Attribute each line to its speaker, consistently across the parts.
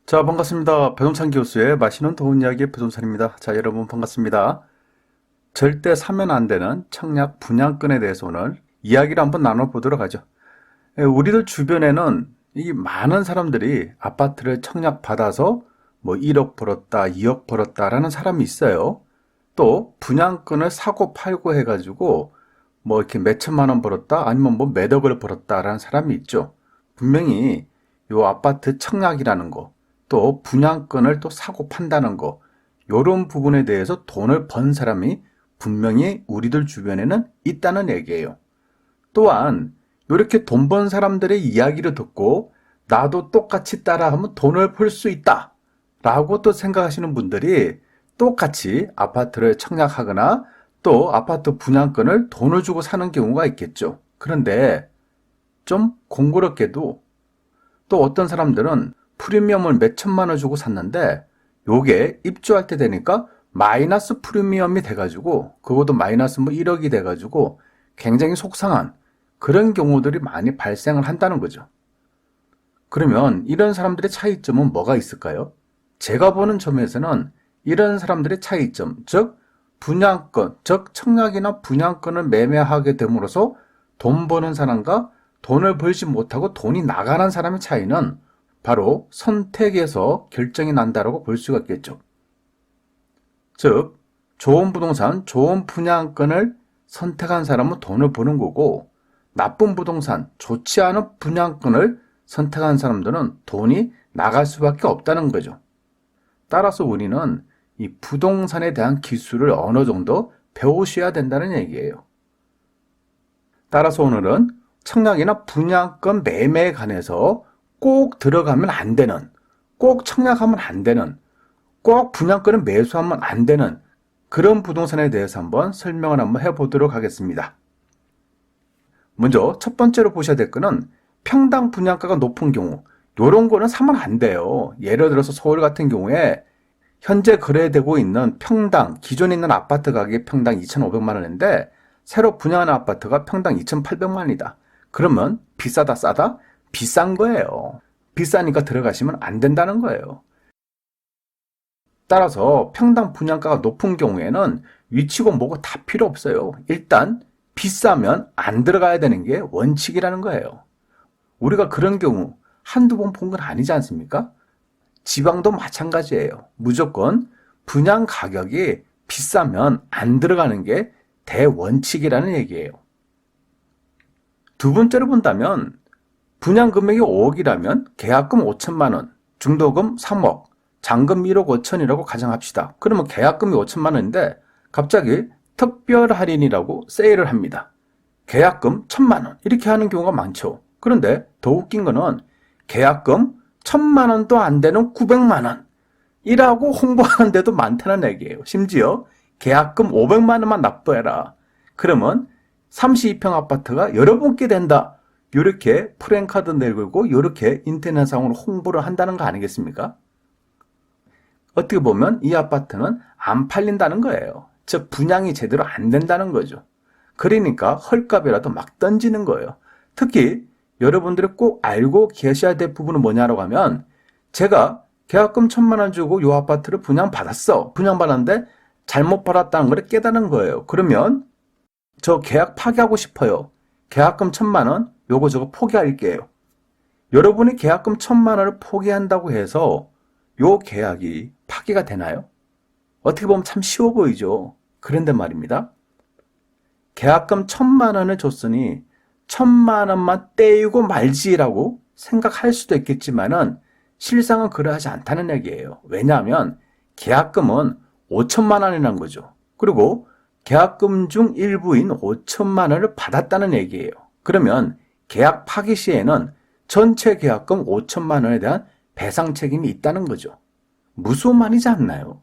Speaker 1: 자, 반갑습니다. 배동찬 교수의 맛있는 좋은 이야기 배동찬입니다. 자, 여러분 반갑습니다. 절대 사면 안 되는 청약 분양권에 대해서 오늘 이야기를 한번 나눠보도록 하죠. 우리들 주변에는 이 많은 사람들이 아파트를 청약받아서 뭐 1억 벌었다, 2억 벌었다라는 사람이 있어요. 또 분양권을 사고 팔고 해가지고 뭐 이렇게 몇 천만 원 벌었다, 아니면 뭐 몇 억을 벌었다라는 사람이 있죠. 분명히 요 아파트 청약이라는 거, 또 분양권을 또 사고 판다는 거, 요런 부분에 대해서 돈을 번 사람이 분명히 우리들 주변에는 있다는 얘기예요. 또한 이렇게 돈 번 사람들의 이야기를 듣고 나도 똑같이 따라하면 돈을 벌 수 있다 라고 또 생각하시는 분들이 똑같이 아파트를 청약하거나 또 아파트 분양권을 돈을 주고 사는 경우가 있겠죠. 그런데 좀 공교롭게도 또 어떤 사람들은 프리미엄을 몇 천만 원 주고 샀는데 요게 입주할 때 되니까 마이너스 프리미엄이 돼가지고 그것도 마이너스 뭐 1억이 돼가지고 굉장히 속상한 그런 경우들이 많이 발생을 한다는 거죠. 그러면 이런 사람들의 차이점은 뭐가 있을까요? 제가 보는 점에서는 이런 사람들의 차이점, 즉 분양권, 즉 청약이나 분양권을 매매하게 됨으로써 돈 버는 사람과 돈을 벌지 못하고 돈이 나가는 사람의 차이는 바로 선택에서 결정이 난다고 볼 수가 있겠죠. 즉 좋은 부동산, 좋은 분양권을 선택한 사람은 돈을 버는 거고 나쁜 부동산, 좋지 않은 분양권을 선택한 사람들은 돈이 나갈 수밖에 없다는 거죠. 따라서 우리는 이 부동산에 대한 기술을 어느 정도 배우셔야 된다는 얘기예요. 따라서 오늘은 청약이나 분양권 매매에 관해서 꼭 들어가면 안 되는, 꼭 청약하면 안 되는, 꼭 분양권을 매수하면 안 되는 그런 부동산에 대해서 한번 설명을 한번 해보도록 하겠습니다. 먼저 첫 번째로 보셔야 될 거는 평당 분양가가 높은 경우, 요런 거는 사면 안 돼요. 예를 들어서 서울 같은 경우에 현재 거래되고 있는 평당, 기존에 있는 아파트 가격이 평당 2,500만 원인데 새로 분양하는 아파트가 평당 2,800만 원이다. 그러면 비싸다 싸다? 비싼 거예요. 비싸니까 들어가시면 안 된다는 거예요. 따라서 평당 분양가가 높은 경우에는 위치고 뭐고 다 필요 없어요. 일단 비싸면 안 들어가야 되는 게 원칙이라는 거예요. 우리가 그런 경우 한두 번 본 건 아니지 않습니까? 지방도 마찬가지예요. 무조건 분양 가격이 비싸면 안 들어가는 게 대원칙이라는 얘기예요. 두 번째로 본다면 분양 금액이 5억이라면 계약금 5천만 원, 중도금 3억, 잔금 1억 5천이라고 가정합시다. 그러면 계약금이 5천만 원인데 갑자기 특별 할인이라고 세일을 합니다. 계약금 1,000만 원 이렇게 하는 경우가 많죠. 그런데 더 웃긴 거는 계약금 1,000만 원도 안 되는 900만 원 이라고 홍보하는 데도 많다는 얘기예요. 심지어 계약금 500만 원만 납부해라. 그러면 32평 아파트가 여러분께 된다. 이렇게 프랜카드 내걸고 이렇게 인터넷상으로 홍보를 한다는 거 아니겠습니까? 어떻게 보면 이 아파트는 안 팔린다는 거예요. 즉 분양이 제대로 안 된다는 거죠. 그러니까 헐값이라도 막 던지는 거예요. 특히 여러분들이 꼭 알고 계셔야 될 부분은 뭐냐라고 하면 제가 계약금 1,000만 원 주고 이 아파트를 분양받았어. 분양받았는데 잘못 받았다는 걸 깨달은 거예요. 그러면 저 계약 파기하고 싶어요. 계약금 1,000만 원 요거 저거 포기할게요. 여러분이 계약금 1,000만 원을 포기한다고 해서 요 계약이 파기가 되나요? 어떻게 보면 참 쉬워 보이죠. 그런데 말입니다. 계약금 1,000만 원을 줬으니 1,000만 원만 떼이고 말지라고 생각할 수도 있겠지만은 실상은 그러하지 않다는 얘기예요. 왜냐하면 계약금은 5천만 원이라는 거죠. 그리고 계약금 중 일부인 5천만 원을 받았다는 얘기예요. 그러면 계약 파기 시에는 전체 계약금 5천만 원에 대한 배상 책임이 있다는 거죠. 무서운 말이지 않나요?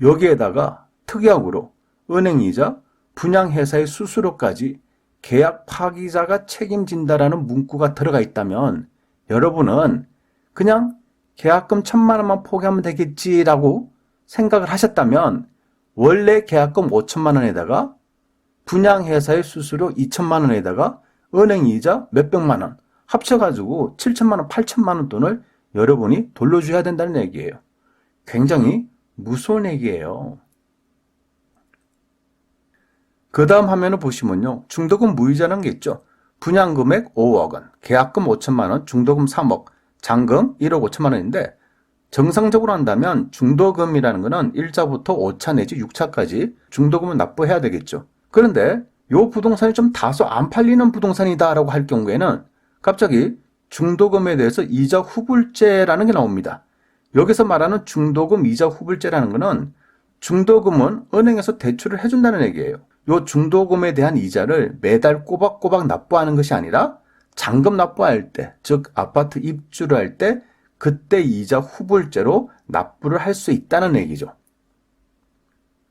Speaker 1: 여기에다가 특약으로 은행이자 분양회사의 수수료까지 계약 파기자가 책임진다라는 문구가 들어가 있다면 여러분은 그냥 계약금 1,000만 원만 포기하면 되겠지라고 생각을 하셨다면 원래 계약금 5천만 원에다가 분양회사의 수수료 2천만 원에다가 은행이자 몇백만 원 합쳐가지고 7천만 원, 8천만 원 돈을 여러분이 돌려줘야 된다는 얘기예요. 굉장히 무서운 얘기예요. 그 다음 화면을 보시면요. 중도금 무이자라는 게 있죠. 분양금액 5억 원, 계약금 5천만 원, 중도금 3억, 잔금 1억 5천만 원인데 정상적으로 한다면 중도금이라는 거는 1차부터 5차 내지 6차까지 중도금을 납부해야 되겠죠. 그런데 이 부동산이 좀 다소 안 팔리는 부동산이다라고 할 경우에는 갑자기 중도금에 대해서 이자 후불제라는 게 나옵니다. 여기서 말하는 중도금 이자 후불제라는 거는 중도금은 은행에서 대출을 해준다는 얘기예요. 이 중도금에 대한 이자를 매달 꼬박꼬박 납부하는 것이 아니라 잔금 납부할 때, 즉 아파트 입주를 할 때 그때 이자 후불제로 납부를 할 수 있다는 얘기죠.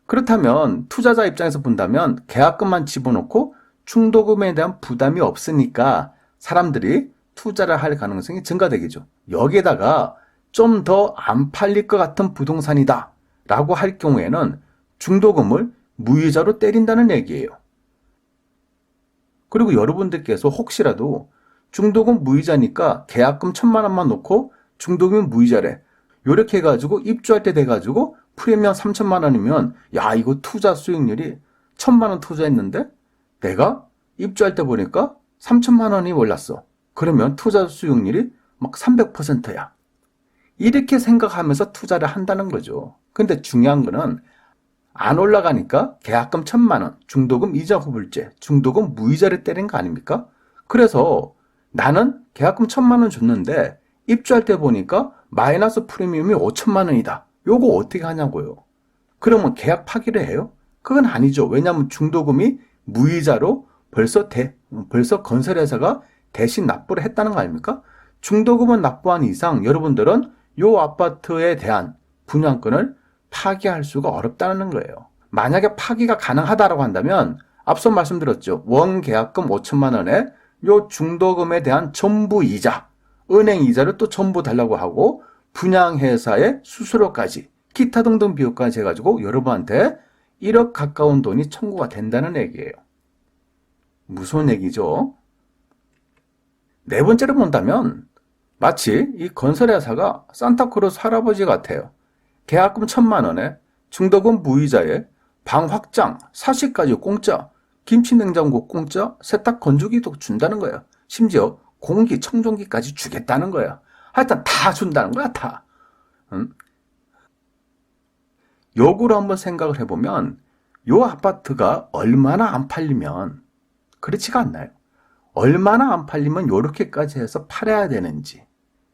Speaker 1: 그렇다면 투자자 입장에서 본다면 계약금만 집어넣고 중도금에 대한 부담이 없으니까 사람들이 투자를 할 가능성이 증가되겠죠. 여기에다가 좀 더 안 팔릴 것 같은 부동산이다 라고 할 경우에는 중도금을 무이자로 때린다는 얘기예요. 그리고 여러분들께서 혹시라도 중도금 무이자니까 계약금 1,000만 원만 넣고 중도금 무이자래. 이렇게 해가지고 입주할 때 돼가지고 프리미엄 3천만 원이면 야 이거 투자 수익률이 1,000만 원 투자했는데 내가 입주할 때 보니까 3천만 원이 올랐어. 그러면 투자 수익률이 막 300%야. 이렇게 생각하면서 투자를 한다는 거죠. 근데 중요한 거는 안 올라가니까 계약금 1,000만 원, 중도금 이자 후불제, 중도금 무이자를 때린 거 아닙니까? 그래서 나는 계약금 1,000만 원 줬는데 입주할 때 보니까 마이너스 프리미엄이 5천만 원이다. 요거 어떻게 하냐고요. 그러면 계약 파기를 해요? 그건 아니죠. 왜냐하면 중도금이 무이자로 벌써 건설회사가 대신 납부를 했다는 거 아닙니까? 중도금은 납부한 이상 여러분들은 요 아파트에 대한 분양권을 파기할 수가 없다는 거예요. 만약에 파기가 가능하다고 한다면 앞서 말씀드렸죠. 원 계약금 5천만 원에 요 중도금에 대한 전부 이자, 은행 이자를 또 전부 달라고 하고 분양회사의 수수료까지 기타 등등 비용까지 해가지고 여러분한테 1억 가까운 돈이 청구가 된다는 얘기예요. 무서운 얘기죠. 네 번째로 본다면 마치 이 건설회사가 산타크로스 할아버지 같아요. 계약금 1,000만 원에 중도금 무이자에 방 확장, 사시까지 공짜, 김치냉장고 공짜, 세탁 건조기도 준다는 거예요. 심지어 공기청정기까지 주겠다는 거예요. 하여튼 다 준다는 거야, 다. 역으로 한번 생각을 해보면 요 아파트가 얼마나 안 팔리면 그렇지가 않나요? 얼마나 안 팔리면 요렇게까지 해서 팔아야 되는지.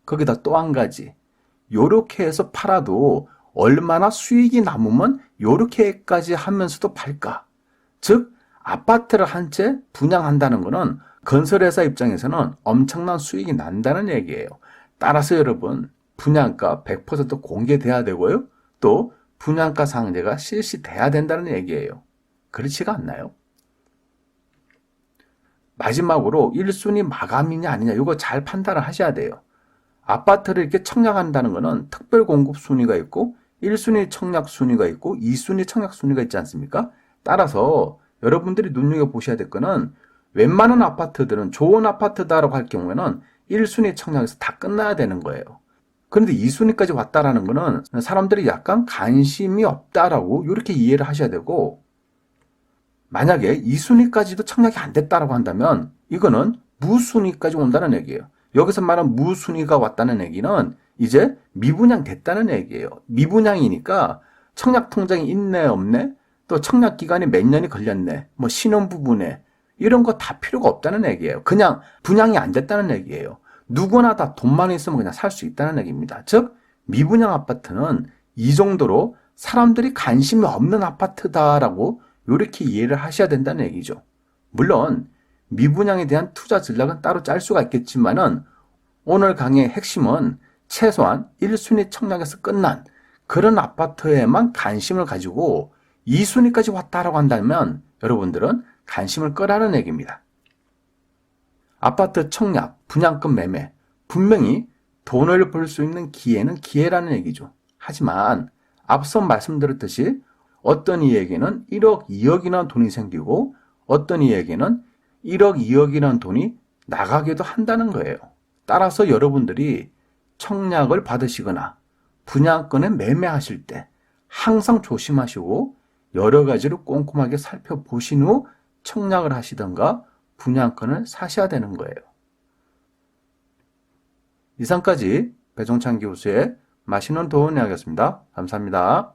Speaker 1: 거기다 또 한 가지. 요렇게 해서 팔아도 얼마나 수익이 남으면 요렇게까지 하면서도 팔까? 즉 아파트를 한 채 분양한다는 거는 건설회사 입장에서는 엄청난 수익이 난다는 얘기예요. 따라서 여러분 분양가 100% 공개돼야 되고요. 또 분양가 상제가 실시돼야 된다는 얘기예요. 그렇지가 않나요? 마지막으로 1순위 마감이냐 아니냐 이거 잘 판단을 하셔야 돼요. 아파트를 이렇게 청약한다는 거는 특별 공급 순위가 있고 1순위 청약 순위가 있고 2순위 청약 순위가 있지 않습니까? 따라서 여러분들이 눈여겨보셔야 될 거는 웬만한 아파트들은 좋은 아파트다라고 할 경우에는 1순위 청약에서 다 끝나야 되는 거예요. 그런데 2순위까지 왔다라는 거는 사람들이 약간 관심이 없다라고 이렇게 이해를 하셔야 되고 만약에 2순위까지도 청약이 안 됐다라고 한다면 이거는 무순위까지 온다는 얘기예요. 여기서 말한 무순위가 왔다는 얘기는 이제 미분양 됐다는 얘기예요. 미분양이니까 청약 통장이 있네 없네 또 청약 기간이 몇 년이 걸렸네 뭐 신혼 부부네 이런 거 다 필요가 없다는 얘기예요. 그냥 분양이 안 됐다는 얘기예요. 누구나 다 돈만 있으면 그냥 살 수 있다는 얘기입니다. 즉 미분양 아파트는 이 정도로 사람들이 관심이 없는 아파트다라고 이렇게 이해를 하셔야 된다는 얘기죠. 물론 미분양에 대한 투자 전략은 따로 짤 수가 있겠지만은 오늘 강의의 핵심은 최소한 1순위 청약에서 끝난 그런 아파트에만 관심을 가지고 2순위까지 왔다라고 한다면 여러분들은 관심을 끄라는 얘기입니다. 아파트 청약, 분양권 매매 분명히 돈을 벌 수 있는 기회는 기회라는 얘기죠. 하지만 앞서 말씀드렸듯이 어떤 이에게는 1억, 2억이나 돈이 생기고 어떤 이에게는 1억, 2억이라는 돈이 나가기도 한다는 거예요. 따라서 여러분들이 청약을 받으시거나 분양권을 매매하실 때 항상 조심하시고 여러 가지를 꼼꼼하게 살펴보신 후 청약을 하시던가 분양권을 사셔야 되는 거예요. 이상까지 배종찬 교수의 맛있는 도움 이야기였습니다. 감사합니다.